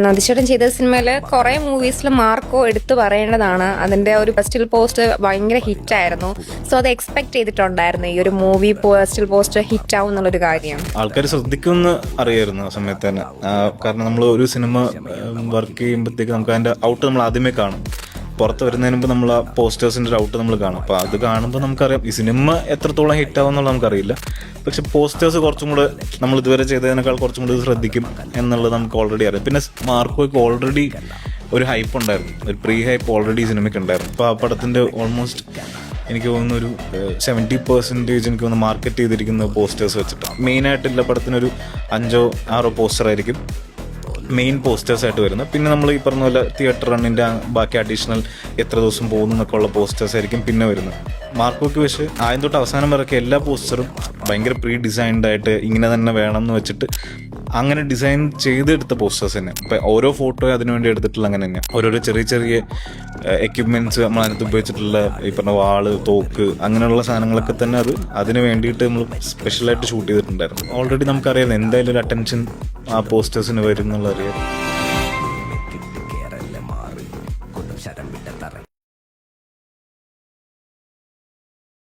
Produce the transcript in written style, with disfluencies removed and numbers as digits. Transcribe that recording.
നന്ദിച്ചേട്ടൻ ചെയ്ത സിനിമയിൽ കുറേ മൂവീസിൽ മാർക്കോ എടുത്തു പറയേണ്ടതാണ്. അതിൻ്റെ ഒരു സ്റ്റിൽ പോസ്റ്റ് ഭയങ്കര ഹിറ്റായിരുന്നു. സോ അത് എക്സ്പെക്ട് ചെയ്തിട്ടുണ്ടായിരുന്നു ഈ ഒരു മൂവി സ്റ്റിൽ പോസ്റ്റ് ഹിറ്റാവും എന്നുള്ളൊരു കാര്യം. ആൾക്കാർ ശ്രദ്ധിക്കുമെന്ന് അറിയായിരുന്നു ആ സമയത്ത് തന്നെ. കാരണം നമ്മൾ ഒരു സിനിമ വർക്ക് ചെയ്യുമ്പോഴത്തേക്ക് നമുക്ക് അതിൻ്റെ ഔട്ട് നമ്മൾ ആദ്യമേ കാണും. പുറത്ത് വരുന്നതിന് മുമ്പ് നമ്മൾ ആ പോസ്റ്റേഴ്സിൻ്റെ ഒരു ഔട്ട് നമ്മൾ കാണും. അപ്പോൾ അത് കാണുമ്പോൾ നമുക്കറിയാം ഈ സിനിമ എത്രത്തോളം ഹിറ്റാവും എന്നുള്ളത് നമുക്കറിയില്ല. പക്ഷെ പോസ്റ്റേഴ്സ് കുറച്ചും കൂടെ നമ്മൾ ഇതുവരെ ചെയ്തതിനേക്കാൾ കുറച്ചും കൂടി ശ്രദ്ധിക്കും എന്നുള്ളത് നമുക്ക് ഓൾറെഡി അറിയാം. പിന്നെ മാർക്കോയ്ക്ക് ഓൾറെഡി ഒരു ഹൈപ്പ് ഉണ്ടായിരുന്നു, ഒരു പ്രീ ഹൈപ്പ് ഓൾറെഡി ഈ സിനിമയ്ക്ക് ഉണ്ടായിരുന്നു. അപ്പോൾ ആ പടത്തിൻ്റെ ഓൾമോസ്റ്റ് എനിക്ക് തോന്നുന്നു ഒരു 70% എനിക്ക് തോന്നുന്നു മാർക്കറ്റ് ചെയ്തിരിക്കുന്ന പോസ്റ്റേഴ്സ് വെച്ചിട്ടാണ്. മെയിനായിട്ടുള്ള പടത്തിനൊരു 5-6 പോസ്റ്റർ ആയിരിക്കും മെയിൻ പോസ്റ്റേഴ്സായിട്ട് വരുന്നത്. പിന്നെ നമ്മൾ ഈ പറഞ്ഞ പോലെ തിയേറ്റർ റണ്ണിൻ്റെ ബാക്കി അഡീഷണൽ എത്ര ദിവസം പോകുന്നു എന്നൊക്കെ ഉള്ള പോസ്റ്റേഴ്സ് ആയിരിക്കും പിന്നെ വരുന്നത്. മാർക്കോയ്ക്ക് പക്ഷേ ആദ്യം തൊട്ട് അവസാനം വരെയൊക്കെ എല്ലാ പോസ്റ്ററും ഭയങ്കര പ്രീ ഡിസൈൻഡ് ആയിട്ട് ഇങ്ങനെ തന്നെ വേണം എന്ന് വെച്ചിട്ട് അങ്ങനെ ഡിസൈൻ ചെയ്തെടുത്ത പോസ്റ്റേഴ്സ് തന്നെ. ഇപ്പം ഓരോ ഫോട്ടോയും അതിനുവേണ്ടി എടുത്തിട്ടുള്ള അങ്ങനെ തന്നെ ഓരോരോ ചെറിയ ചെറിയ എക്യുപ്മെൻറ്റ്സ് നമ്മൾ അതിനകത്ത് ഉപയോഗിച്ചിട്ടുള്ള ഈ പറഞ്ഞ വാള്, തോക്ക്, അങ്ങനെയുള്ള സാധനങ്ങളൊക്കെ തന്നെ അതിന് വേണ്ടിയിട്ട് നമ്മൾ സ്പെഷ്യലായിട്ട് ഷൂട്ട് ചെയ്തിട്ടുണ്ടായിരുന്നു. ഓൾറെഡി നമുക്കറിയാം എന്തായാലും ഒരു അറ്റൻഷൻ ആ പോസ്റ്റേഴ്സിന് വരും എന്നുള്ളത് അറിയാം.